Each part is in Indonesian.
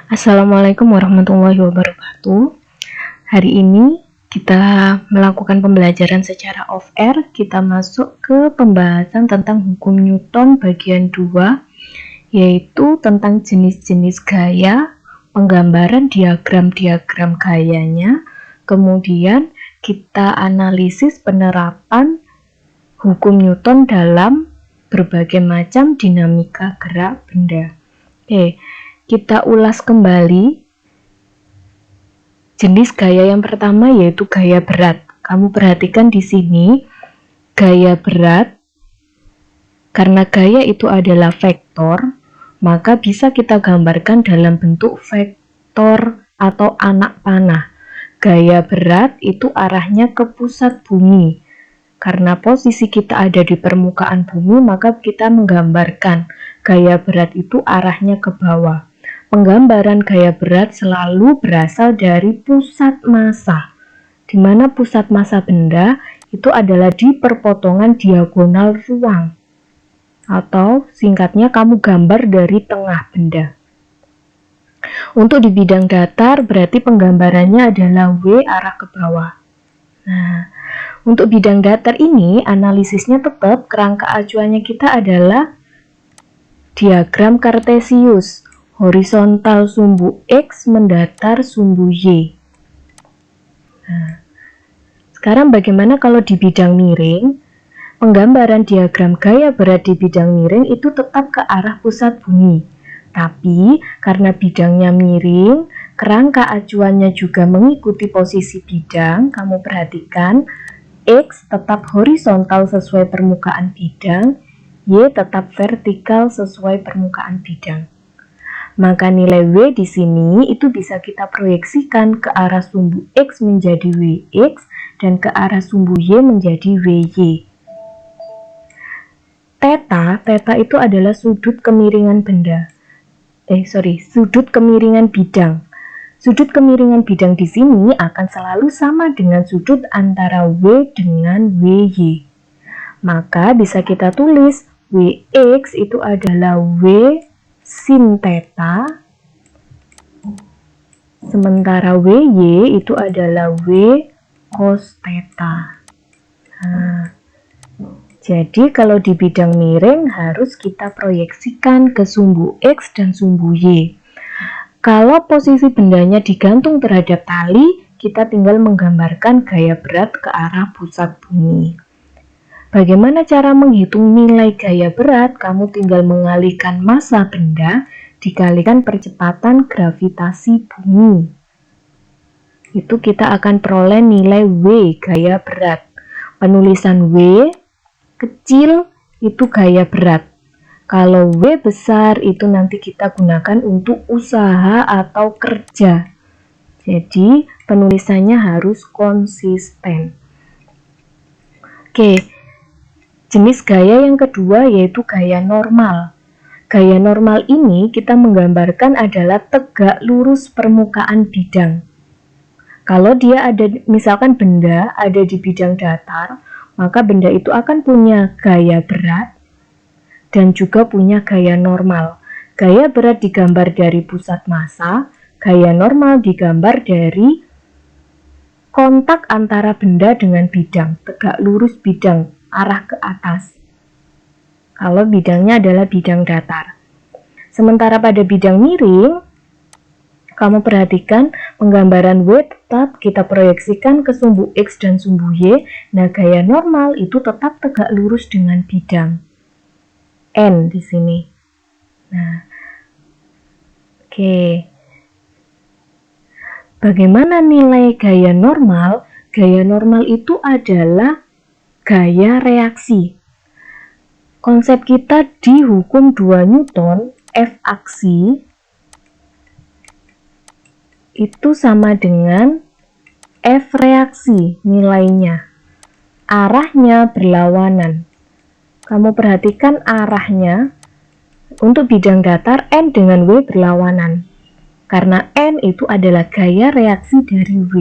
Assalamualaikum warahmatullahi wabarakatuh. Hari ini kita melakukan pembelajaran secara off-air. Kita masuk ke pembahasan tentang hukum Newton bagian 2, yaitu tentang jenis-jenis gaya, penggambaran diagram-diagram gayanya, kemudian kita analisis penerapan hukum Newton dalam berbagai macam dinamika gerak benda. Kita ulas kembali jenis gaya yang pertama, yaitu gaya berat. Kamu perhatikan di sini gaya berat, karena gaya itu adalah vektor, maka bisa kita gambarkan dalam bentuk vektor atau anak panah. Gaya berat itu arahnya ke pusat bumi. Karena posisi kita ada di permukaan bumi, maka kita menggambarkan gaya berat itu arahnya ke bawah. Penggambaran gaya berat selalu berasal dari pusat massa, di mana pusat massa benda itu adalah di perpotongan diagonal ruang, atau singkatnya kamu gambar dari tengah benda. Untuk di bidang datar berarti penggambarannya adalah W arah ke bawah. Nah, untuk bidang datar ini analisisnya tetap kerangka acuannya kita adalah diagram Kartesius. Horizontal sumbu X mendatar sumbu Y. Nah, sekarang bagaimana kalau di bidang miring? Penggambaran diagram gaya berat di bidang miring itu tetap ke arah pusat bumi. Tapi karena bidangnya miring, kerangka acuannya juga mengikuti posisi bidang. Kamu perhatikan, X tetap horizontal sesuai permukaan bidang, Y tetap vertikal sesuai permukaan bidang. Maka nilai W di sini itu bisa kita proyeksikan ke arah sumbu X menjadi WX dan ke arah sumbu Y menjadi WY. Theta itu adalah sudut kemiringan benda. Sudut kemiringan bidang. Sudut kemiringan bidang di sini akan selalu sama dengan sudut antara W dengan WY. Maka bisa kita tulis WX itu adalah W sin theta, sementara WY itu adalah W cos theta. Nah, jadi kalau di bidang miring harus kita proyeksikan ke sumbu X dan sumbu Y. Kalau posisi bendanya digantung terhadap tali, kita tinggal menggambarkan gaya berat ke arah pusat bumi. Bagaimana cara menghitung nilai gaya berat? Kamu tinggal mengalihkan massa benda dikalikan percepatan gravitasi bumi. Itu kita akan peroleh nilai W gaya berat. Penulisan W kecil itu gaya berat. Kalau W besar itu nanti kita gunakan untuk usaha atau kerja. Jadi penulisannya harus konsisten. Jenis gaya yang kedua yaitu gaya normal. Gaya normal ini kita menggambarkan adalah tegak lurus permukaan bidang. Kalau dia ada, misalkan benda ada di bidang datar, maka benda itu akan punya gaya berat dan juga punya gaya normal. Gaya berat digambar dari pusat massa, gaya normal digambar dari kontak antara benda dengan bidang, tegak lurus bidang, arah ke atas. Kalau bidangnya adalah bidang datar. Sementara pada bidang miring, kamu perhatikan penggambaran W tetap kita proyeksikan ke sumbu X dan sumbu Y. Nah, gaya normal itu tetap tegak lurus dengan bidang N di sini. Nah, bagaimana nilai gaya normal? Gaya normal itu adalah gaya reaksi. Konsep kita di hukum 2 Newton, F aksi itu sama dengan F reaksi nilainya. Arahnya berlawanan. Kamu perhatikan arahnya untuk bidang datar N dengan W berlawanan. Karena N itu adalah gaya reaksi dari W.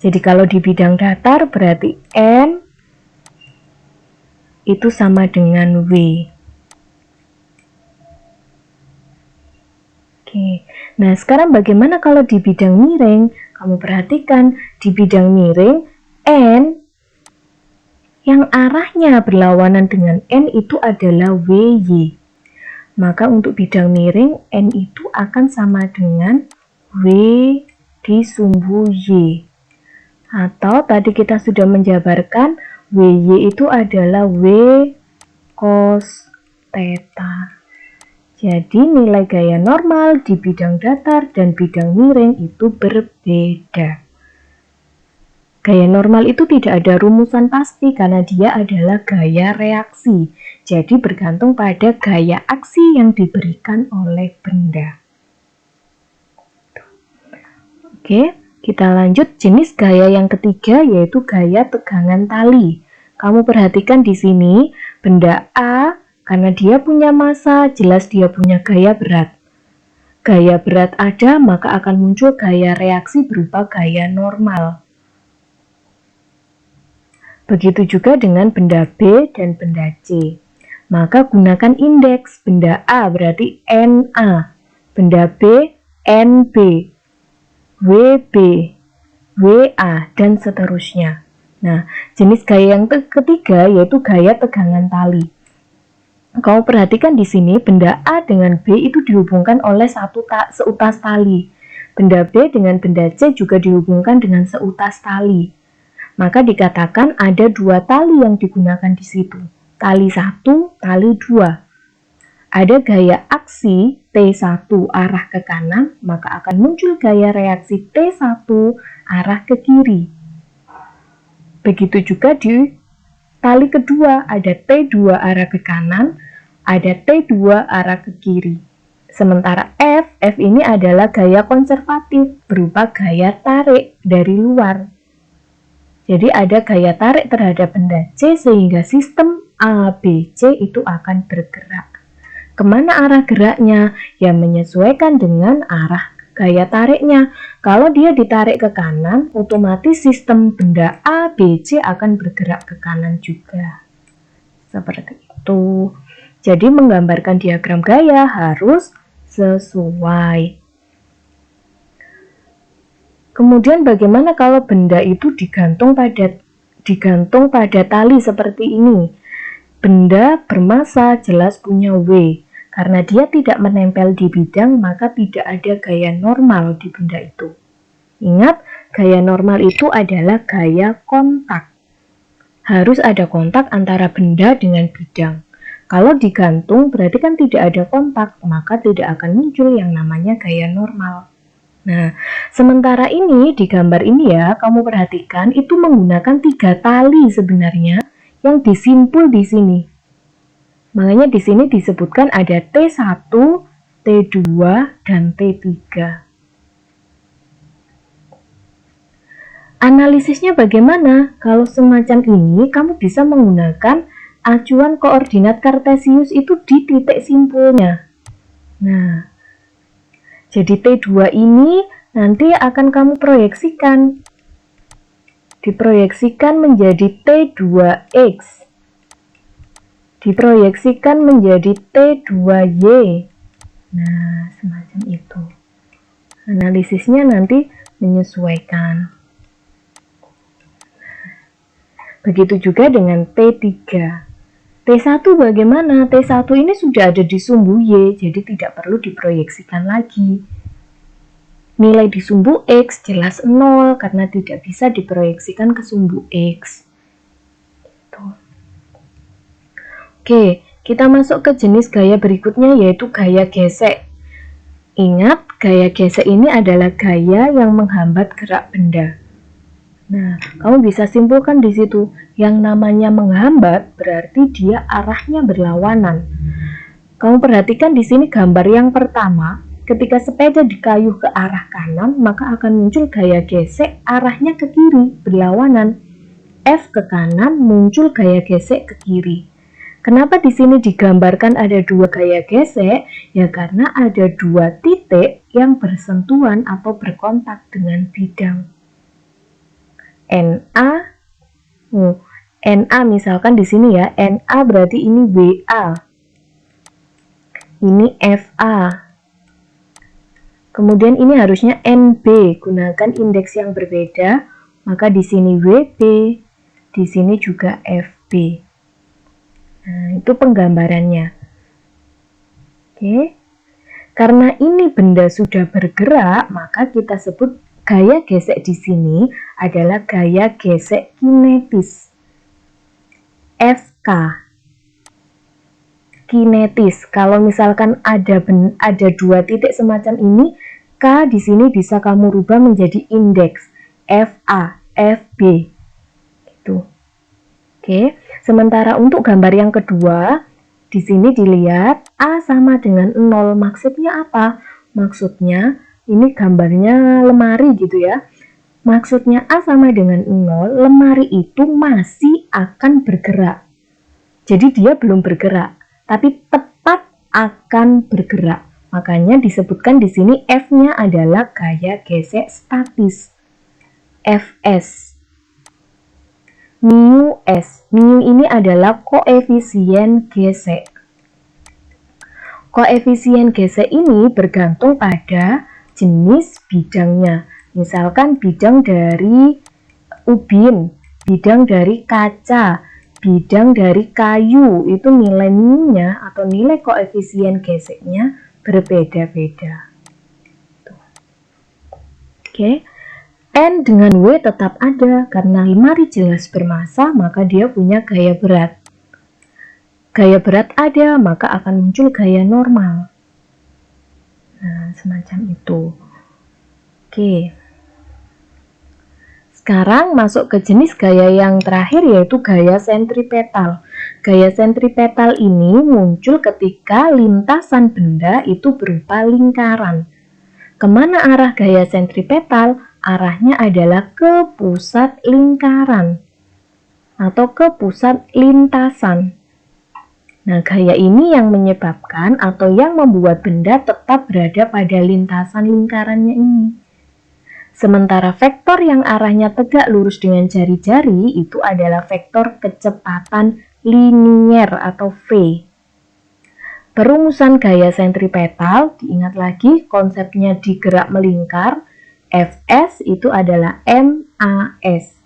Jadi kalau di bidang datar berarti N itu sama dengan W. Oke, nah sekarang bagaimana kalau di bidang miring? Kamu perhatikan di bidang miring, N yang arahnya berlawanan dengan N itu adalah WY. Maka untuk bidang miring, N itu akan sama dengan W disumbu Y. Atau tadi kita sudah menjabarkan, WY itu adalah W cos theta. Jadi nilai gaya normal di bidang datar dan bidang miring itu berbeda. Gaya normal itu tidak ada rumusan pasti karena dia adalah gaya reaksi. Jadi bergantung pada gaya aksi yang diberikan oleh benda. Oke, kita lanjut jenis gaya yang ketiga yaitu gaya tegangan tali. Kamu perhatikan di sini benda A karena dia punya massa, jelas dia punya gaya berat. Gaya berat ada, maka akan muncul gaya reaksi berupa gaya normal. Begitu juga dengan benda B dan benda C. Maka gunakan indeks. Benda A berarti NA, benda B NB, WB, WA, dan seterusnya. Nah, jenis gaya yang ketiga yaitu gaya tegangan tali. Kau perhatikan di sini benda A dengan B itu dihubungkan oleh seutas tali. Benda B dengan benda C juga dihubungkan dengan seutas tali. Maka dikatakan ada dua tali yang digunakan di situ. Tali 1, tali 2. Ada gaya aksi T1 arah ke kanan, maka akan muncul gaya reaksi T1 arah ke kiri. Begitu juga di tali kedua, ada T2 arah ke kanan, ada T2 arah ke kiri. Sementara F ini adalah gaya konservatif, berupa gaya tarik dari luar. Jadi ada gaya tarik terhadap benda C sehingga sistem ABC itu akan bergerak. Kemana arah geraknya? Ya menyesuaikan dengan arah gaya tariknya. Kalau dia ditarik ke kanan, otomatis sistem benda ABC akan bergerak ke kanan juga. Seperti itu. Jadi menggambarkan diagram gaya harus sesuai. Kemudian bagaimana kalau benda itu digantung pada tali seperti ini? Benda bermassa jelas punya W. Karena dia tidak menempel di bidang, maka tidak ada gaya normal di benda itu. Ingat, gaya normal itu adalah gaya kontak. Harus ada kontak antara benda dengan bidang. Kalau digantung berarti kan tidak ada kontak, maka tidak akan muncul yang namanya gaya normal. Nah, sementara ini di gambar ini ya, kamu perhatikan itu menggunakan 3 tali sebenarnya yang disimpul di sini. Makanya di sini disebutkan ada T1, T2, dan T3. Analisisnya bagaimana? Kalau semacam ini, kamu bisa menggunakan acuan koordinat kartesius itu di titik simpulnya. Nah, jadi T2 ini nanti akan kamu proyeksikan. Diproyeksikan menjadi T2X. Diproyeksikan menjadi T2Y. Nah, semacam itu. Analisisnya nanti menyesuaikan. Begitu juga dengan T3. T1 bagaimana? T1 ini sudah ada di sumbu Y, jadi tidak perlu diproyeksikan lagi. Nilai di sumbu X jelas 0 karena tidak bisa diproyeksikan ke sumbu X. Oke, kita masuk ke jenis gaya berikutnya yaitu gaya gesek. Ingat, gaya gesek ini adalah gaya yang menghambat gerak benda. Nah, kamu bisa simpulkan di situ, yang namanya menghambat berarti dia arahnya berlawanan. Kamu perhatikan di sini gambar yang pertama, ketika sepeda dikayuh ke arah kanan, maka akan muncul gaya gesek arahnya ke kiri, berlawanan. F ke kanan, muncul gaya gesek ke kiri. Kenapa di sini digambarkan ada 2 gaya gesek? Ya karena ada 2 titik yang bersentuhan atau berkontak dengan bidang. NA misalkan di sini ya, NA berarti ini WA. Ini FA. Kemudian ini harusnya NB, gunakan indeks yang berbeda, maka di sini WB, di sini juga FB. Nah, itu penggambarannya. Oke. Karena ini benda sudah bergerak, maka kita sebut gaya gesek di sini adalah gaya gesek kinetis. FK. Kinetis. Kalau misalkan ada dua titik semacam ini, K di sini bisa kamu rubah menjadi indeks FA, FB. Gitu. Oke. Sementara untuk gambar yang kedua, di sini dilihat A sama dengan 0. Maksudnya apa? Maksudnya ini gambarnya lemari gitu ya. Maksudnya A sama dengan 0, lemari itu masih akan bergerak. Jadi dia belum bergerak, tapi tepat akan bergerak. Makanya disebutkan di sini F-nya adalah gaya gesek statis. Fs. Mu S. Mu ini adalah koefisien gesek. Koefisien gesek ini bergantung pada jenis bidangnya. Misalkan bidang dari ubin, bidang dari kaca, bidang dari kayu, itu nilai mu-nya atau nilai koefisien geseknya berbeda-beda. Oke. N dengan W tetap ada, karena lemari jelas bermassa, maka dia punya gaya berat. Gaya berat ada, maka akan muncul gaya normal. Nah, semacam itu. Oke. Sekarang masuk ke jenis gaya yang terakhir, yaitu gaya sentripetal. Gaya sentripetal ini muncul ketika lintasan benda itu berupa lingkaran. Kemana arah gaya sentripetal? Arahnya adalah ke pusat lingkaran atau ke pusat lintasan. Nah, gaya ini yang menyebabkan atau yang membuat benda tetap berada pada lintasan lingkarannya ini. Sementara vektor yang arahnya tegak lurus dengan jari-jari itu adalah vektor kecepatan linier atau V. Perumusan gaya sentripetal, diingat lagi konsepnya digerak melingkar. Fs itu adalah MAS.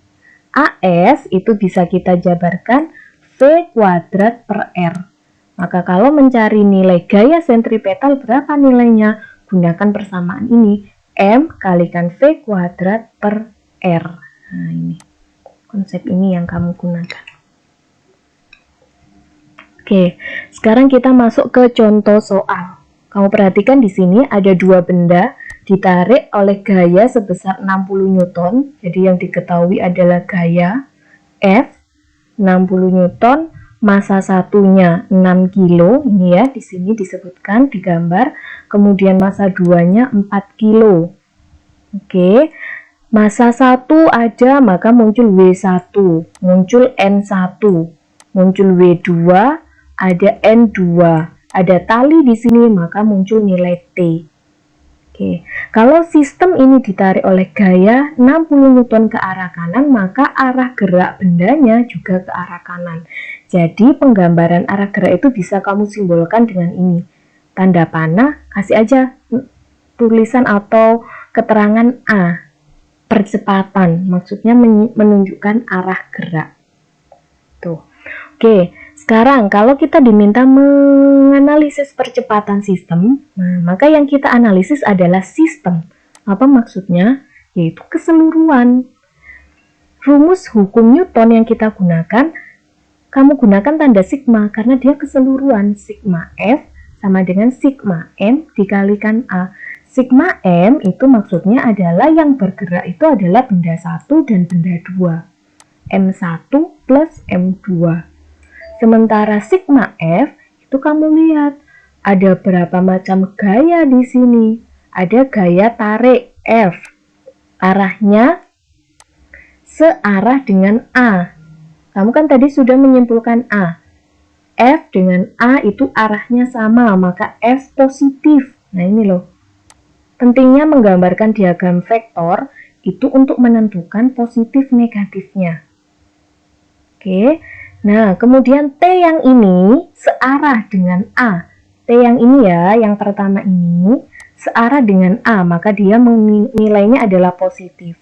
AS itu bisa kita jabarkan V kuadrat per R. Maka kalau mencari nilai gaya sentripetal berapa nilainya? Gunakan persamaan ini. M kalikan V kuadrat per R. Nah, ini konsep ini yang kamu gunakan. Oke, sekarang kita masuk ke contoh soal. Kamu perhatikan di sini ada dua benda ditarik oleh gaya sebesar 60 Newton. Jadi yang diketahui adalah gaya F 60 Newton, massa satunya 6 kilo. Ini ya, di sini disebutkan di gambar. Kemudian massa 2-nya 4 kilo. Oke. Massa 1 ada, maka muncul W1, muncul N1, muncul W2, ada N2. Ada tali di sini, maka muncul nilai T. Oke, kalau sistem ini ditarik oleh gaya 60 Newton ke arah kanan, maka arah gerak bendanya juga ke arah kanan. Jadi penggambaran arah gerak itu bisa kamu simbolkan dengan ini. Tanda panah, kasih aja tulisan atau keterangan A. Percepatan, maksudnya menunjukkan arah gerak. Tuh. Oke. Sekarang, kalau kita diminta menganalisis percepatan sistem, maka yang kita analisis adalah sistem. Apa maksudnya? Yaitu keseluruhan. Rumus hukum Newton yang kita gunakan, kamu gunakan tanda sigma karena dia keseluruhan. Sigma F sama dengan sigma M dikalikan A. Sigma M itu maksudnya adalah yang bergerak itu adalah benda 1 dan benda 2. M1 plus M2. Sementara sigma F itu kamu lihat ada berapa macam gaya di sini. Ada gaya tarik F, arahnya searah dengan A. Kamu kan tadi sudah menyimpulkan A. F dengan A itu arahnya sama, maka F positif. Nah ini loh. Pentingnya menggambarkan diagram vektor itu untuk menentukan positif negatifnya. Oke. Nah, kemudian T yang ini searah dengan A. T yang ini ya, yang pertama ini searah dengan A, maka dia nilainya adalah positif.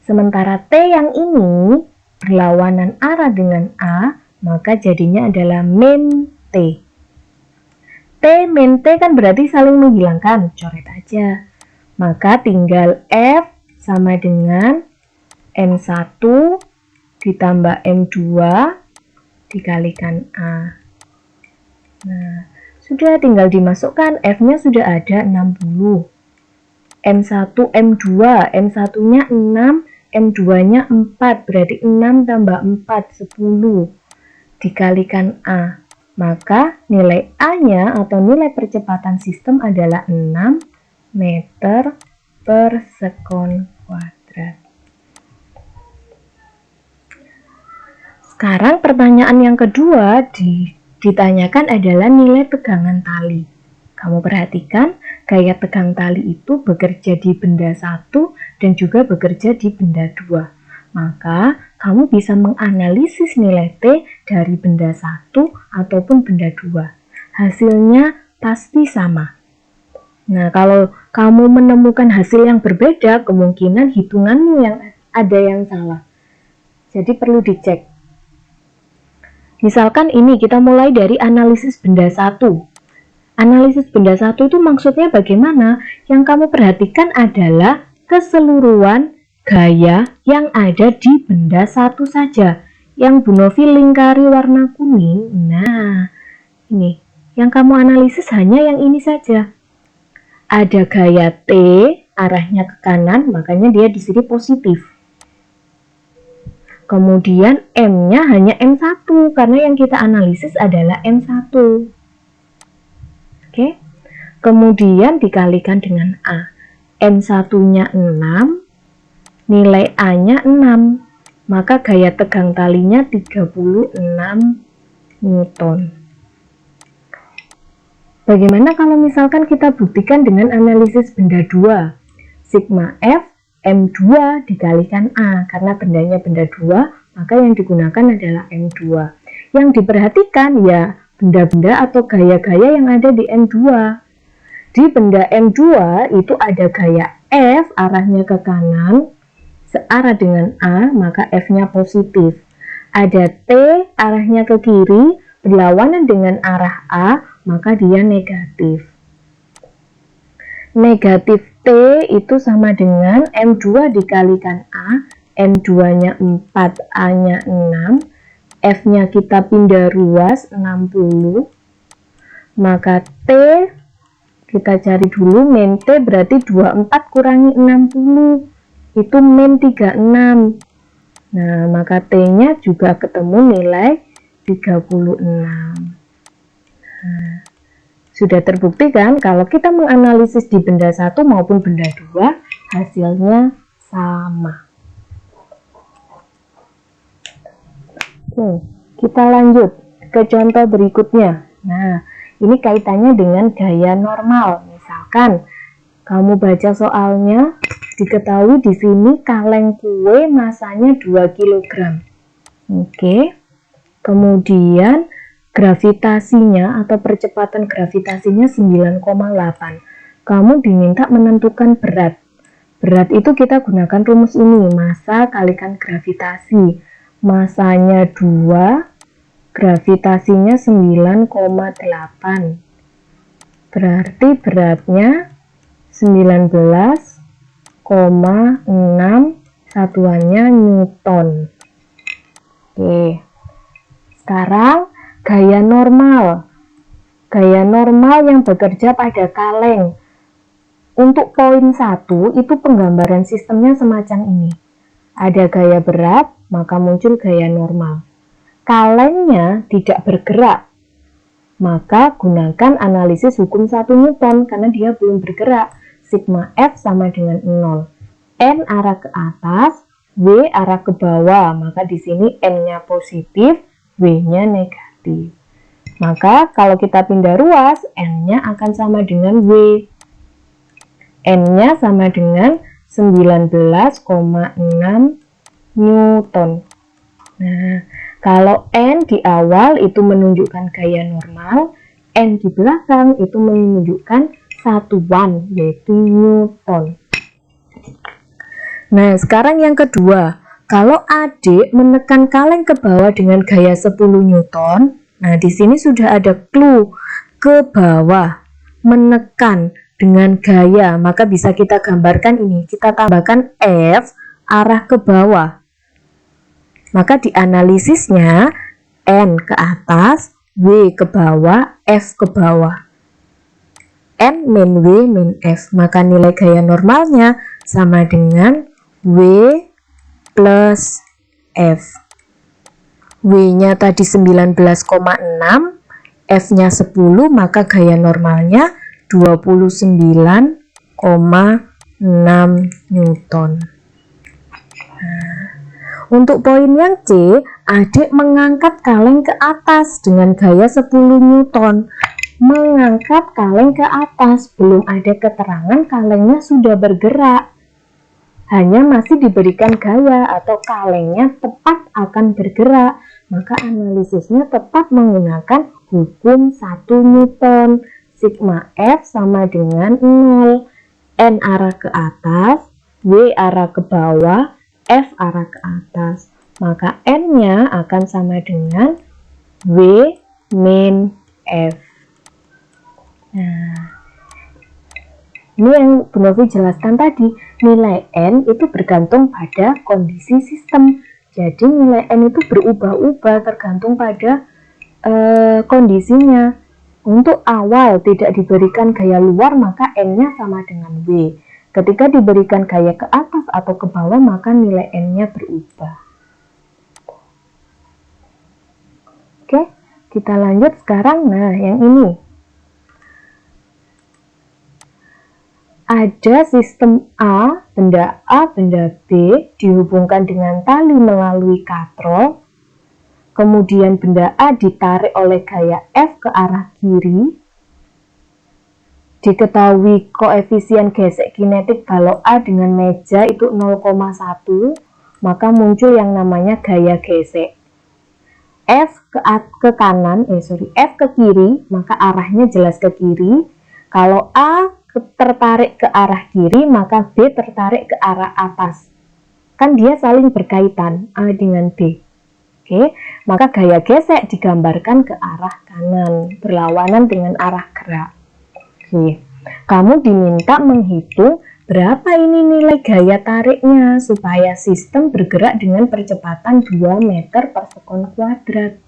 Sementara T yang ini berlawanan arah dengan A, maka jadinya adalah min T. T min T kan berarti saling menghilangkan, coret aja. Maka tinggal F sama dengan M1 ditambah M2 dikalikan A. Nah, sudah tinggal dimasukkan, F-nya sudah ada 60. M1, M2, M1-nya 6, M2-nya 4, berarti 6 tambah 4, 10. Dikalikan A. Maka nilai A-nya atau nilai percepatan sistem adalah 6 meter per sekon kuadrat. Sekarang pertanyaan yang kedua ditanyakan adalah nilai tegangan tali. Kamu perhatikan, gaya tegang tali itu bekerja di benda 1 dan juga bekerja di benda 2. Maka, kamu bisa menganalisis nilai T dari benda 1 ataupun benda 2. Hasilnya pasti sama. Nah, kalau kamu menemukan hasil yang berbeda, kemungkinan hitunganmu yang ada yang salah. Jadi perlu dicek. Misalkan ini kita mulai dari analisis benda 1. Analisis benda 1 itu maksudnya bagaimana? Yang kamu perhatikan adalah keseluruhan gaya yang ada di benda 1 saja. Yang Bu Novi lingkari warna kuning. Nah, ini. Yang kamu analisis hanya yang ini saja. Ada gaya T, arahnya ke kanan, makanya dia di sini positif. Kemudian M-nya hanya M1, karena yang kita analisis adalah M1. Oke. Kemudian dikalikan dengan A. M1-nya 6, nilai A-nya 6. Maka gaya tegang talinya 36 Newton. Bagaimana kalau misalkan kita buktikan dengan analisis benda 2? Sigma F M2 dikalikan A, karena bendanya benda 2, maka yang digunakan adalah M2. Yang diperhatikan ya benda-benda atau gaya-gaya yang ada di M2. Di benda M2 itu ada gaya F, arahnya ke kanan, searah dengan A, maka F-nya positif. Ada T, arahnya ke kiri, berlawanan dengan arah A, maka dia negatif. Negatif T itu sama dengan M2 dikalikan A, M2-nya 4, A-nya 6, F-nya kita pindah ruas 60, maka T kita cari dulu, min T berarti 24 kurangi 60, itu min 36. Nah, maka T-nya juga ketemu nilai 36. Nah, sudah terbukti kan kalau kita menganalisis di benda 1 maupun benda 2 hasilnya sama. Oke, kita lanjut ke contoh berikutnya. Nah, ini kaitannya dengan gaya normal. Misalkan kamu baca soalnya, diketahui di sini kaleng kue masanya 2 kg. Oke. Kemudian gravitasinya atau percepatan gravitasinya 9,8. Kamu diminta menentukan berat. Berat itu kita gunakan rumus ini, massa kalikan gravitasi. Massanya 2, gravitasinya 9,8. Berarti beratnya 19,6, satuannya Newton. Oke. Sekarang gaya normal. Gaya normal yang bekerja pada kaleng. Untuk poin 1 itu penggambaran sistemnya semacam ini. Ada gaya berat, maka muncul gaya normal. Kalengnya tidak bergerak, maka gunakan analisis hukum 1 Newton karena dia belum bergerak. Sigma F sama dengan 0. N arah ke atas, W arah ke bawah, maka di sini N-nya positif, W-nya negatif. Maka kalau kita pindah ruas, N-nya akan sama dengan W. N-nya sama dengan 19,6 Newton. Nah, kalau N di awal itu menunjukkan gaya normal, N di belakang itu menunjukkan satuan, yaitu Newton. Nah, sekarang yang kedua, kalau adik menekan kaleng ke bawah dengan gaya 10 Newton, nah di sini sudah ada clue ke bawah, menekan dengan gaya, maka bisa kita gambarkan ini, kita tambahkan F arah ke bawah. Maka di analisisnya N ke atas, W ke bawah, F ke bawah. N min W min F, maka nilai gaya normalnya sama dengan W plus F. W-nya tadi 19,6, F-nya 10, maka gaya normalnya 29,6 Newton. Nah, untuk poin yang C, adik mengangkat kaleng ke atas dengan gaya 10 Newton. Mengangkat kaleng ke atas, belum ada keterangan kalengnya sudah bergerak. Hanya masih diberikan gaya atau kalengnya tepat akan bergerak, maka analisisnya tepat menggunakan hukum 1 Newton. Sigma F sama dengan 0. N arah ke atas, W arah ke bawah, F arah ke atas. Maka N-nya akan sama dengan W min F. Nah, ini yang Bu Novi jelaskan tadi, nilai N itu bergantung pada kondisi sistem. Jadi nilai N itu berubah-ubah tergantung pada kondisinya. Untuk awal tidak diberikan gaya luar, maka N-nya sama dengan W. Ketika diberikan gaya ke atas atau ke bawah, maka nilai N-nya berubah. Oke, kita lanjut sekarang. Nah, yang ini. Ada sistem A, benda B dihubungkan dengan tali melalui katrol. Kemudian benda A ditarik oleh gaya F ke arah kiri. Diketahui koefisien gesek kinetik kalau A dengan meja itu 0,1, maka muncul yang namanya gaya gesek. F ke kanan, F ke kiri, maka arahnya jelas ke kiri. Kalau A tertarik ke arah kiri, maka B tertarik ke arah atas. Kan dia saling berkaitan, A dengan B. Oke, maka gaya gesek digambarkan ke arah kanan, berlawanan dengan arah gerak. Oke, kamu diminta menghitung berapa ini nilai gaya tariknya supaya sistem bergerak dengan percepatan 2 meter per sekon kuadrat.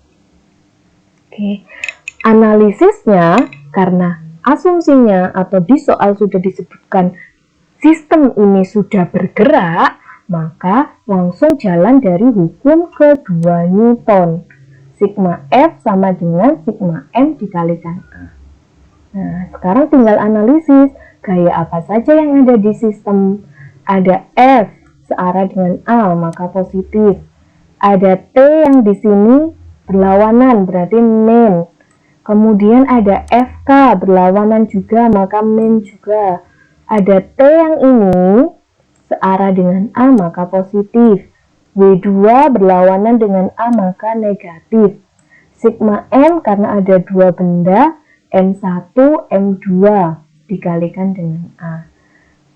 Oke, analisisnya karena asumsinya atau di soal sudah disebutkan sistem ini sudah bergerak, maka langsung jalan dari hukum kedua Newton. Sigma F sama dengan sigma M dikalikan A. Nah, sekarang tinggal analisis gaya apa saja yang ada di sistem. Ada F searah dengan A, maka positif. Ada T yang di sini berlawanan, berarti min. Kemudian ada FK berlawanan juga, maka min juga. Ada T yang ini searah dengan A, maka positif. W2 berlawanan dengan A, maka negatif. Sigma M karena ada dua benda, M1, M2 dikalikan dengan A.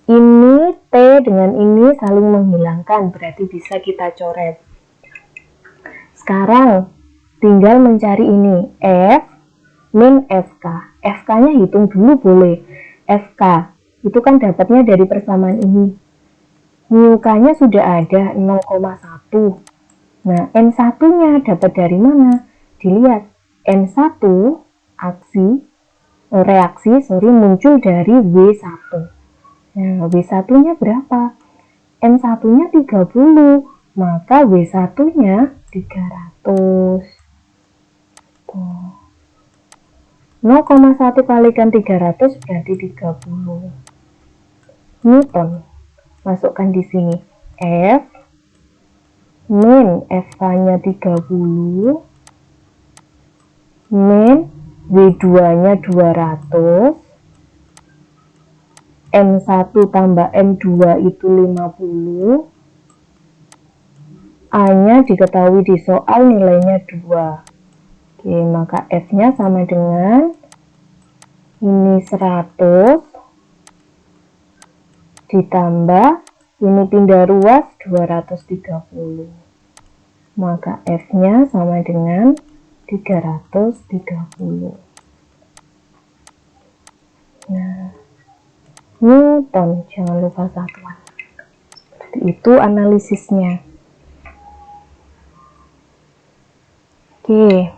Ini T dengan ini saling menghilangkan, berarti bisa kita coret. Sekarang tinggal mencari ini, F min FK. FK-nya hitung dulu boleh. FK itu kan dapatnya dari persamaan ini. Mu-nya sudah ada 0,1. Nah, N1-nya dapat dari mana? Dilihat. N1 reaksi muncul dari W1. Nah, W1-nya berapa? N1-nya 30, maka W1-nya 300. Tuh. 0,1 kalikan 300 berarti 30 Newton. Masukkan di sini F min FK-nya 30 min W2-nya 200, M1 tambah M2 itu 50, A-nya diketahui di soal nilainya 2. Oke, maka F-nya sama dengan ini 100 ditambah ini pindah ruas 230. Maka F-nya sama dengan 330. Nah, Newton, jangan lupa satuan. Seperti itu analisisnya. Oke,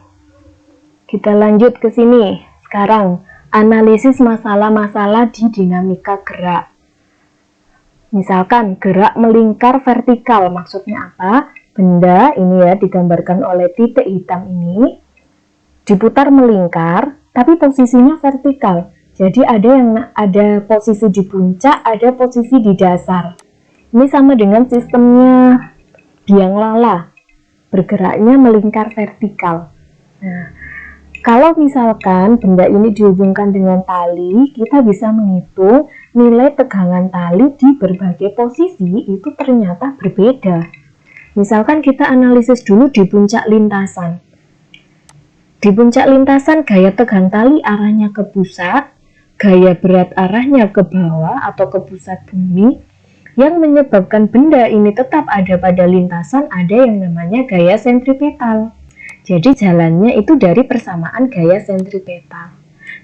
kita lanjut ke sini. Sekarang, analisis masalah-masalah di dinamika gerak. Misalkan gerak melingkar vertikal, maksudnya apa? Benda ini ya digambarkan oleh titik hitam ini diputar melingkar, tapi posisinya vertikal. Jadi ada posisi di puncak, ada posisi di dasar. Ini sama dengan sistemnya biang lala, bergeraknya melingkar vertikal. Nah, kalau misalkan benda ini dihubungkan dengan tali, kita bisa menghitung nilai tegangan tali di berbagai posisi itu ternyata berbeda. Misalkan kita analisis dulu di puncak lintasan. Di puncak lintasan gaya tegang tali arahnya ke pusat, gaya berat arahnya ke bawah atau ke pusat bumi. Yang menyebabkan benda ini tetap ada pada lintasan ada yang namanya gaya sentripetal. Jadi jalannya itu dari persamaan gaya sentripetal.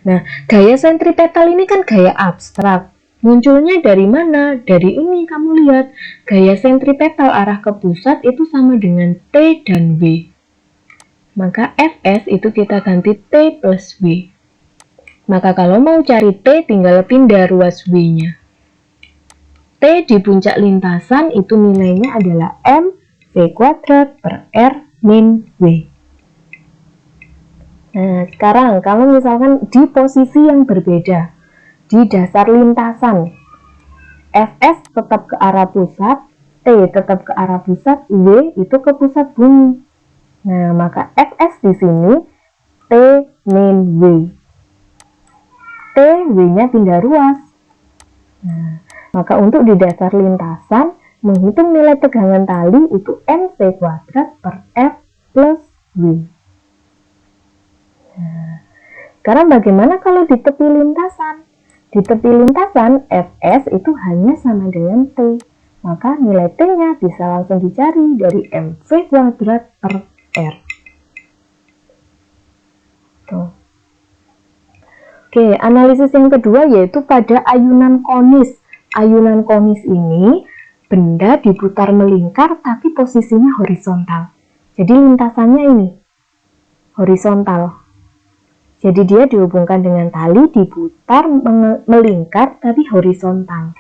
Nah, gaya sentripetal ini kan gaya abstrak. Munculnya dari mana? Dari ini kamu lihat, gaya sentripetal arah ke pusat itu sama dengan T dan W. Maka Fs itu kita ganti T plus W. Maka kalau mau cari T tinggal pindah ruas W-nya. T di puncak lintasan itu nilainya adalah mv kuadrat per R min W. Nah, sekarang kalau misalkan di posisi yang berbeda, di dasar lintasan, Fs tetap ke arah pusat, T tetap ke arah pusat, W itu ke pusat bumi. Nah, maka Fs di sini T min W. T, W-nya pindah ruas. Nah, maka untuk di dasar lintasan, menghitung nilai tegangan tali itu mv kuadrat per F plus W. Nah, sekarang bagaimana kalau di tepi lintasan? Di tepi lintasan, Fs itu hanya sama dengan T. Maka nilai T-nya bisa langsung dicari dari mv kuadrat per R. Tuh. Oke, analisis yang kedua yaitu pada ayunan konis. Ayunan konis ini benda diputar melingkar tapi posisinya horizontal. Jadi lintasannya ini horizontal. Jadi dia dihubungkan dengan tali, diputar, melingkar, tapi horizontal.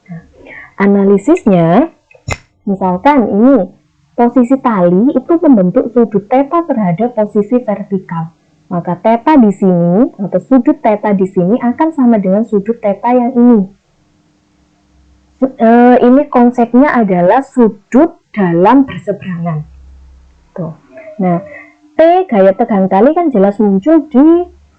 Nah, analisisnya, misalkan ini, posisi tali itu membentuk sudut θ terhadap posisi vertikal. Maka θ di sini, atau sudut θ di sini akan sama dengan sudut θ yang ini. Ini konsepnya adalah sudut dalam berseberangan. Tuh. Nah, T gaya tegang tali kan jelas muncul di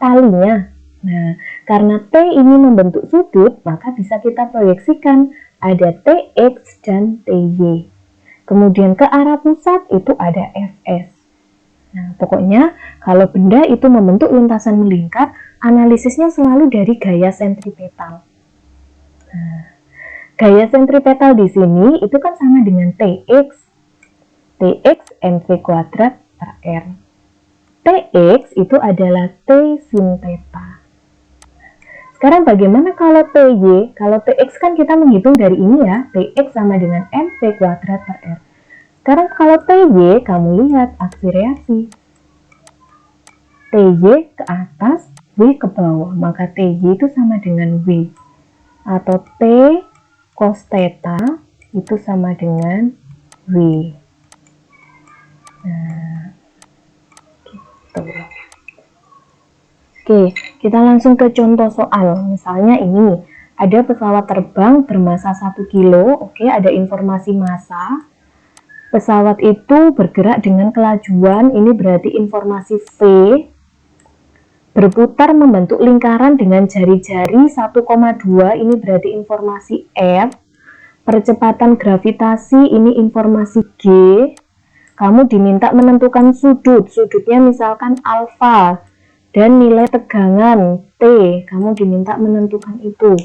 talinya. Nah, karena T ini membentuk sudut, maka bisa kita proyeksikan ada TX dan TY. Kemudian ke arah pusat itu ada Fs. Nah, pokoknya kalau benda itu membentuk lintasan melingkar, analisisnya selalu dari gaya sentripetal. Nah, gaya sentripetal di sini itu kan sama dengan TX. TX mv kuadrat per R. Tx itu adalah T sin theta. Sekarang bagaimana kalau Ty? Kalau Tx kan kita menghitung dari ini ya, Tx sama dengan mv kuadrat per R. Sekarang kalau Ty, kamu lihat aksi reaksi. Ty ke atas, W ke bawah, maka Ty itu sama dengan W. Atau T cos theta itu sama dengan W. Nah, Oke, kita langsung ke contoh soal. Misalnya ini, ada pesawat terbang bermassa 1 kilo. Oke, ada informasi massa. Pesawat itu bergerak dengan kelajuan, ini berarti informasi V. Berputar membentuk lingkaran dengan jari-jari 1,2, ini berarti informasi F. Percepatan gravitasi, ini informasi G. Kamu diminta menentukan sudut, sudutnya misalkan alfa, dan nilai tegangan T, kamu diminta menentukan itu.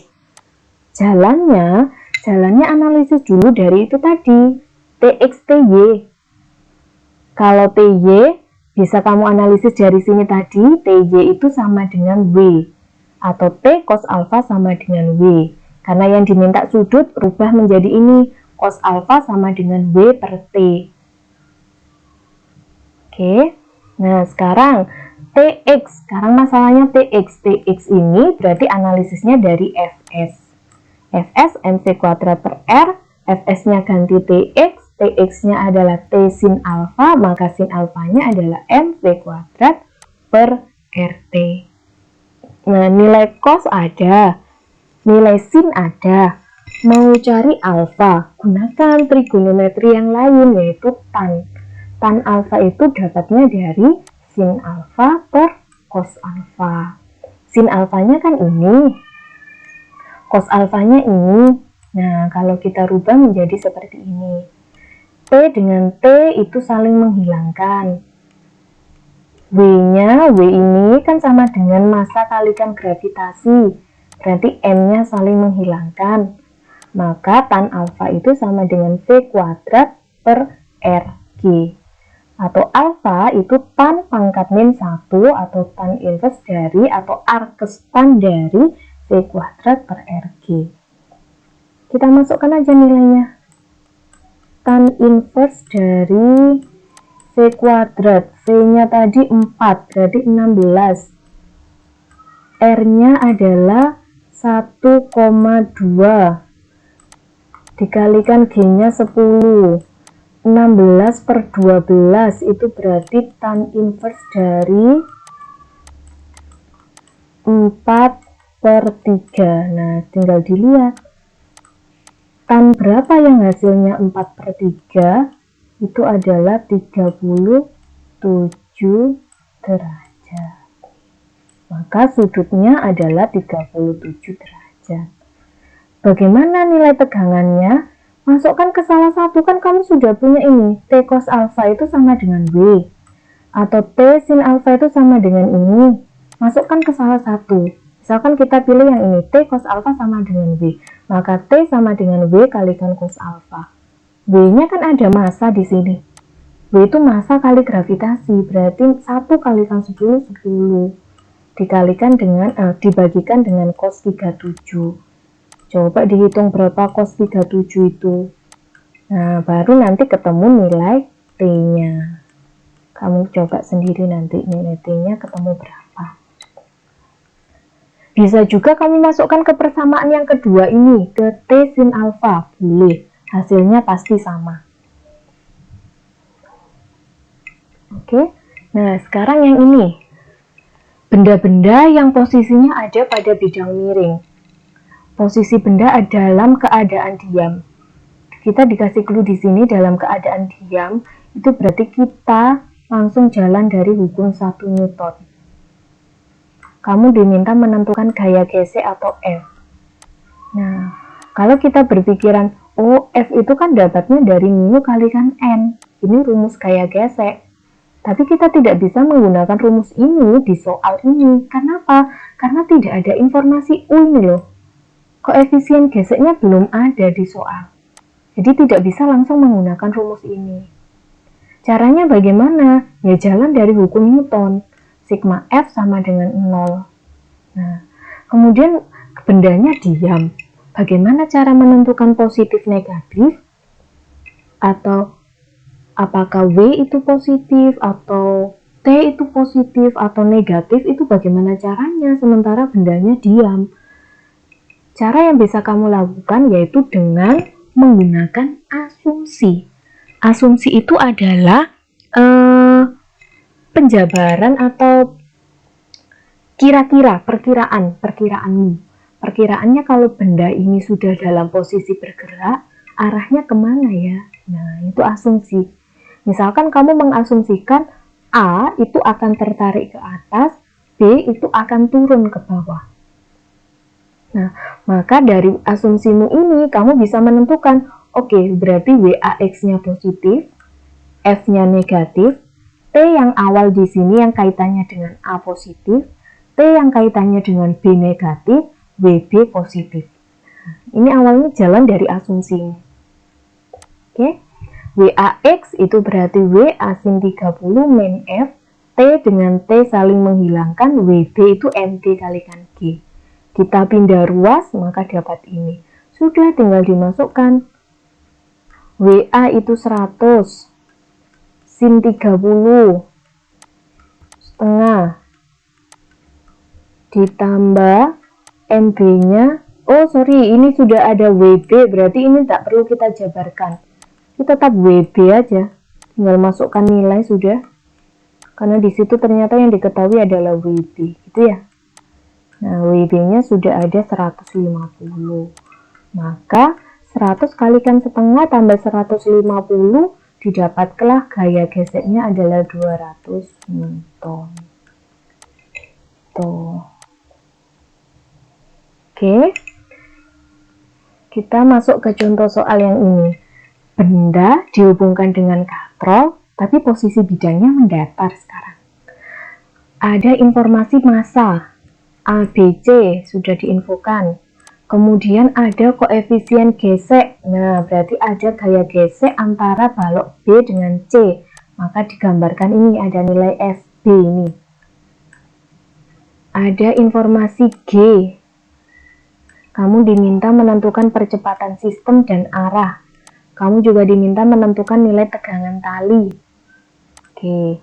Jalannya analisis dulu dari itu tadi, TX, TY. Kalau TY bisa kamu analisis dari sini tadi, TY itu sama dengan W. Atau T cos alfa sama dengan W. Karena yang diminta sudut rubah menjadi ini, cos alfa sama dengan W per T. Oke, nah sekarang TX, sekarang masalahnya TX. TX ini berarti analisisnya dari Fs. Fs MC kuadrat per R, Fs-nya ganti TX, TX-nya adalah T sin alfa, maka sin alfanya adalah MC kuadrat per RT. Nah, nilai cos ada, nilai sin ada. Mau cari alfa, gunakan trigonometri yang lain, yaitu tan. Tan alfa itu dapatnya dari sin alfa per cos alfa. Sin alfanya kan ini, cos alfanya ini. Nah, kalau kita rubah menjadi seperti ini. T dengan T itu saling menghilangkan. W-nya, W ini kan sama dengan massa kalikan gravitasi. Berarti M-nya saling menghilangkan. Maka tan alfa itu sama dengan V kuadrat per RG. Atau alfa itu tan pangkat min 1 atau tan inverse dari atau arkestan dari V kuadrat per RG. Kita masukkan aja nilainya. Tan inverse dari V kuadrat, V-nya tadi 4, berarti 16. R-nya adalah 1,2 dikalikan G-nya 10. 16 per 12 itu berarti tan inverse dari 4 per 3. Nah, tinggal dilihat. Tan berapa yang hasilnya 4 per 3? Itu adalah 37 derajat. Maka sudutnya adalah 37 derajat. Bagaimana nilai tegangannya? Masukkan ke salah satu, kan kamu sudah punya ini. T cos alfa itu sama dengan W. Atau T sin alfa itu sama dengan ini. Masukkan ke salah satu. Misalkan kita pilih yang ini, T cos alfa sama dengan W. Maka T sama dengan W kalikan cos alfa. W-nya kan ada massa di sini. W itu massa kali gravitasi, berarti 1 kalikan 10, 10. Dikalikan dengan, dibagikan dengan cos 37. Coba dihitung berapa cos 37 itu. Nah, baru nanti ketemu nilai T-nya. Kamu coba sendiri nanti nilai T-nya ketemu berapa. Bisa juga kamu masukkan ke persamaan yang kedua ini, ke T sin alfa, boleh. Hasilnya pasti sama. Oke, nah sekarang yang ini. Benda-benda yang posisinya ada pada bidang miring. Posisi benda dalam keadaan diam. Kita dikasih clue di sini dalam keadaan diam, itu berarti kita langsung jalan dari hukum 1 Newton. Kamu diminta menentukan gaya gesek atau F. Nah, kalau kita berpikiran, oh F itu kan dapatnya dari mu kalikan N. Ini rumus gaya gesek. Tapi kita tidak bisa menggunakan rumus ini di soal ini. Kenapa? Karena tidak ada informasi U ini loh. Koefisien geseknya belum ada di soal. Jadi tidak bisa langsung menggunakan rumus ini. Caranya bagaimana? Ya jalan dari hukum Newton. Sigma F sama dengan 0. Nah, kemudian bendanya diam. Bagaimana cara menentukan positif negatif? Atau apakah W itu positif atau T itu positif atau negatif, itu bagaimana caranya sementara bendanya diam? Cara yang bisa kamu lakukan yaitu dengan menggunakan asumsi. Asumsi itu adalah penjabaran atau kira-kira, perkiraanmu. Perkiraannya kalau benda ini sudah dalam posisi bergerak, arahnya kemana ya? Nah, itu asumsi. Misalkan kamu mengasumsikan A itu akan tertarik ke atas, B itu akan turun ke bawah. Nah, maka dari asumsimu ini kamu bisa menentukan, oke, berarti WAX-nya positif, F-nya negatif, T yang awal di sini yang kaitannya dengan A positif, T yang kaitannya dengan B negatif, WB positif. Ini awalnya jalan dari asumsi. Oke. WAX itu berarti WA sin 30 min F, T dengan T saling menghilangkan, WB itu MT kalikan G. Kita pindah ruas, maka dapat ini. Sudah, tinggal dimasukkan. WA itu 100 sin 30 setengah ditambah MB-nya. Oh sorry, ini sudah ada WB, berarti ini tak perlu kita jabarkan. Kita tetap WB aja, tinggal masukkan nilai sudah. Karena di situ ternyata yang diketahui adalah WB, gitu ya. Nah, WB-nya sudah ada 150. Maka 100 kalikan setengah tambah 150, didapatlah gaya geseknya adalah 200 Newton. Tuh. Oke. Kita masuk ke contoh soal yang ini. Benda dihubungkan dengan katrol, tapi posisi bidangnya mendatar sekarang. Ada informasi massa ABC sudah diinfokan. Kemudian ada koefisien gesek. Nah, berarti ada gaya gesek antara balok B dengan C. Maka digambarkan ini ada nilai FB ini. Ada informasi G. Kamu diminta menentukan percepatan sistem dan arah. Kamu juga diminta menentukan nilai tegangan tali. Oke.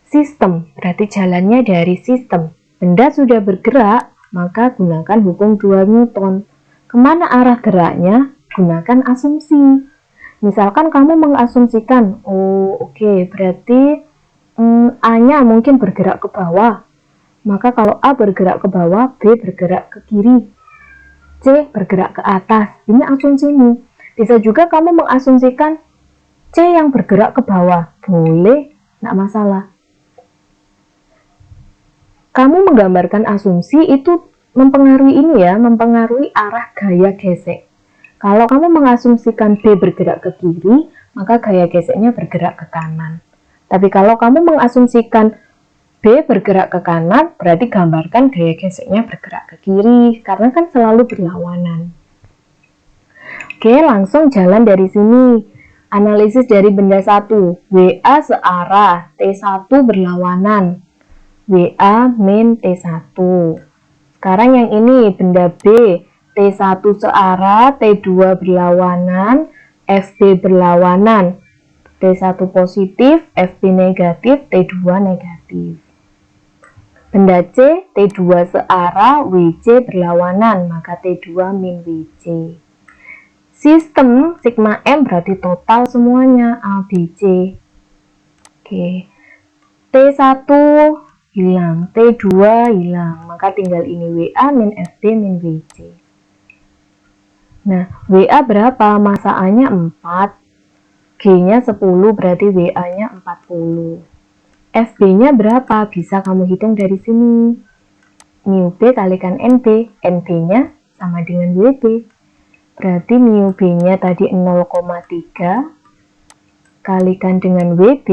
Sistem, berarti jalannya dari sistem. Benda sudah bergerak, maka gunakan hukum 2 Newton. Kemana arah geraknya? Gunakan asumsi. Misalkan kamu mengasumsikan, oke, berarti A-nya mungkin bergerak ke bawah. Maka kalau A bergerak ke bawah, B bergerak ke kiri, C bergerak ke atas. Ini asumsimu. Bisa juga kamu mengasumsikan C yang bergerak ke bawah. Boleh, tidak masalah. Kamu menggambarkan asumsi itu mempengaruhi ini ya, mempengaruhi arah gaya gesek. Kalau kamu mengasumsikan B bergerak ke kiri, maka gaya geseknya bergerak ke kanan. Tapi kalau kamu mengasumsikan B bergerak ke kanan, berarti gambarkan gaya geseknya bergerak ke kiri, karena kan selalu berlawanan. Oke, langsung jalan dari sini. Analisis dari benda 1. WA searah, T1 berlawanan. WA min T1. Sekarang yang ini, benda B. T1 searah, T2 berlawanan, FB berlawanan. T1 positif, FB negatif, T2 negatif. Benda C, T2 searah, WC berlawanan, maka T2 min WC. Sistem sigma M berarti total semuanya A, B, C. Oke. T1 hilang, T2 hilang, maka tinggal ini WA min FB min WC. Nah, WA berapa? Massa A-nya 4, G-nya 10, berarti WA-nya 40. FB-nya berapa? Bisa kamu hitung dari sini. Mu B kalikan NB, NB-nya sama dengan WB. Berarti mu B-nya tadi 0,3 kalikan dengan WB,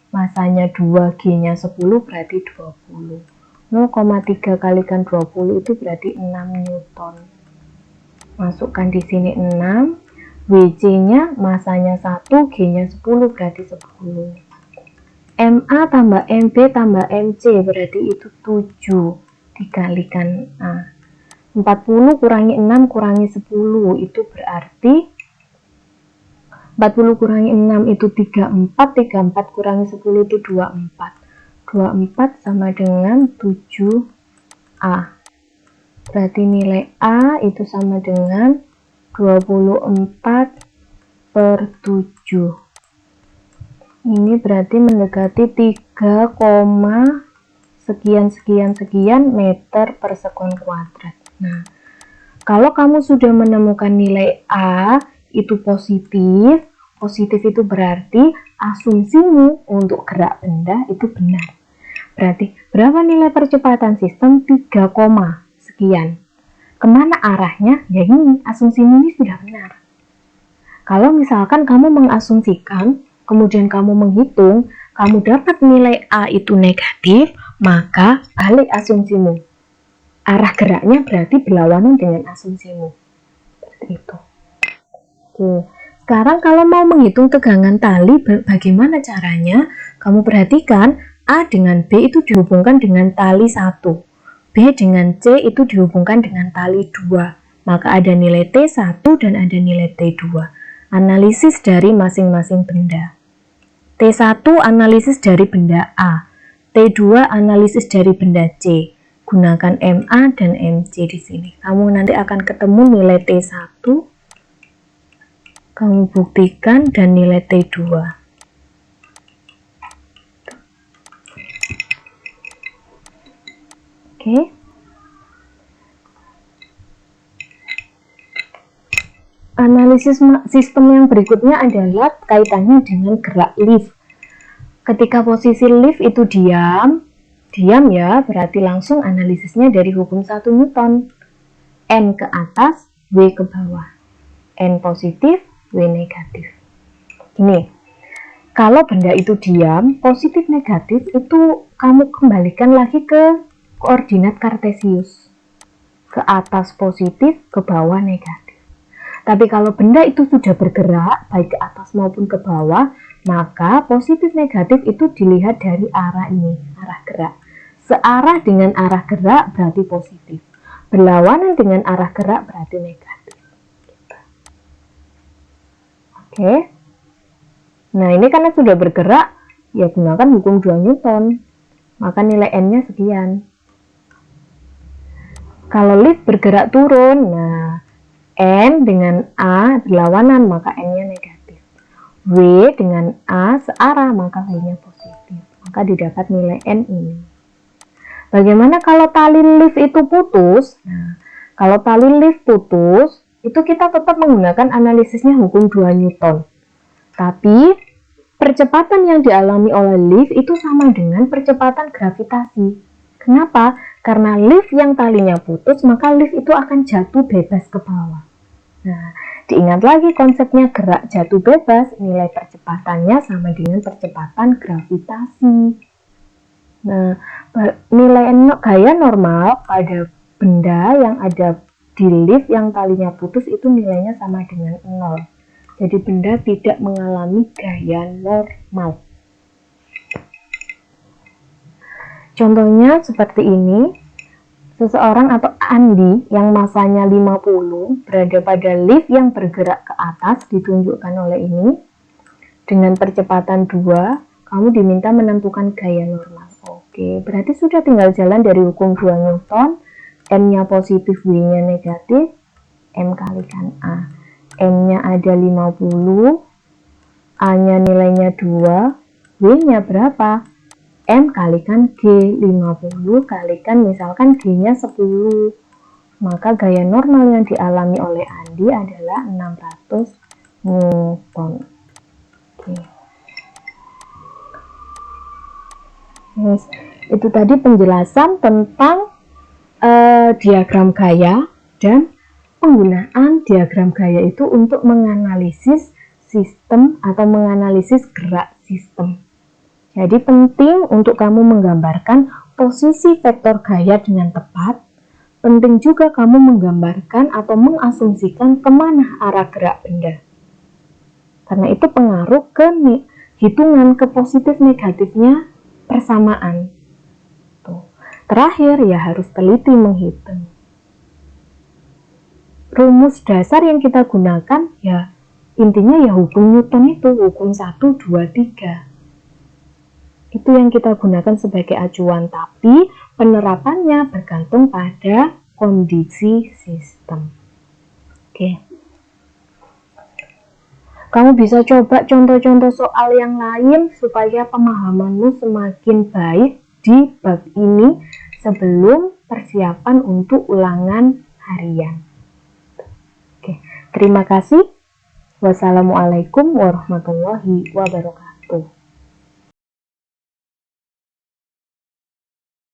masanya 2, G-nya 10, berarti 20. 0,3 kalikan 20 itu berarti 6 Newton. Masukkan di sini 6, WC-nya masanya 1, G-nya 10, berarti 10. MA tambah MB tambah MC, berarti itu 7 dikalikan A. 40 kurangi 6 kurangi 10 itu berarti 40 kurangi 6 itu 34, 34 kurangi 10 itu 24. 24 sama dengan 7A. Berarti nilai A itu sama dengan 24 per 7. Ini berarti mendekati 3, sekian meter per sekon kuadrat. Nah, kalau kamu sudah menemukan nilai A itu positif itu berarti asumsimu untuk gerak benda itu benar. Berarti berapa nilai percepatan sistem? 3, sekian. Kemana arahnya? Ya ini, asumsimu ini sudah benar. Kalau misalkan kamu mengasumsikan, kemudian kamu menghitung, kamu dapat nilai A itu negatif, maka balik asumsimu. Arah geraknya berarti berlawanan dengan asumsimu. Seperti itu. Oke. Sekarang kalau mau menghitung tegangan tali, bagaimana caranya? Kamu perhatikan, A dengan B itu dihubungkan dengan tali 1. B dengan C itu dihubungkan dengan tali 2. Maka ada nilai T1 dan ada nilai T2. Analisis dari masing-masing benda. T1 analisis dari benda A. T2 analisis dari benda C. Gunakan MA dan MC di sini. Kamu nanti akan ketemu nilai T1. Kamu buktikan dan nilai T2. Oke. Analisis sistem yang berikutnya adalah kaitannya dengan gerak lift. Ketika posisi lift itu diam ya, berarti langsung analisisnya dari hukum 1 Newton. N ke atas, W ke bawah. N positif, W negatif. Ini, kalau benda itu diam, positif negatif itu kamu kembalikan lagi ke koordinat kartesius. Ke atas positif, ke bawah negatif. Tapi kalau benda itu sudah bergerak, baik ke atas maupun ke bawah, maka positif negatif itu dilihat dari arah ini, arah gerak. Searah dengan arah gerak berarti positif. Berlawanan dengan arah gerak berarti negatif. Oke. Nah, ini karena sudah bergerak, ya gunakan hukum 2 Newton. Maka nilai N-nya sekian. Kalau lift bergerak turun, nah N dengan A berlawanan, maka N-nya negatif. W dengan A searah, maka W-nya positif. Maka didapat nilai N ini. Bagaimana kalau tali lift itu putus? Nah, kalau tali lift putus, itu kita tetap menggunakan analisisnya hukum 2 Newton. Tapi, percepatan yang dialami oleh lift itu sama dengan percepatan gravitasi. Kenapa? Karena lift yang talinya putus, maka lift itu akan jatuh bebas ke bawah. Nah, diingat lagi konsepnya gerak jatuh bebas, nilai percepatannya sama dengan percepatan gravitasi. Nah, nilai gaya normal pada benda yang ada di lift yang talinya putus itu nilainya sama dengan 0. Jadi benda tidak mengalami gaya normal. Contohnya seperti ini. Seseorang atau Andi yang masanya 50 berada pada lift yang bergerak ke atas, ditunjukkan oleh ini. Dengan percepatan 2, kamu diminta menentukan gaya normal. Oke, berarti sudah tinggal jalan dari hukum 2 Newton. N-nya positif, W-nya negatif. M kalikan A. M-nya ada 50. A-nya nilainya 2. W-nya berapa? M kalikan G, 50 kalikan misalkan G-nya 10. Maka gaya normal yang dialami oleh Andi adalah 600 Newton. Oke. Yes. Itu tadi penjelasan tentang diagram gaya dan penggunaan diagram gaya itu untuk menganalisis sistem atau menganalisis gerak sistem. Jadi penting untuk kamu menggambarkan posisi vektor gaya dengan tepat. Penting juga kamu menggambarkan atau mengasumsikan kemana arah gerak benda. Karena itu pengaruh ke hitungan ke positif negatifnya persamaan. Tuh. Terakhir ya harus teliti menghitung. Rumus dasar yang kita gunakan ya intinya ya hukum Newton itu, hukum 1, 2, 3. Itu yang kita gunakan sebagai acuan, tapi penerapannya bergantung pada kondisi sistem. Oke. Kamu bisa coba contoh-contoh soal yang lain supaya pemahamanmu semakin baik di bab ini sebelum persiapan untuk ulangan harian. Oke. Terima kasih. Wassalamualaikum warahmatullahi wabarakatuh.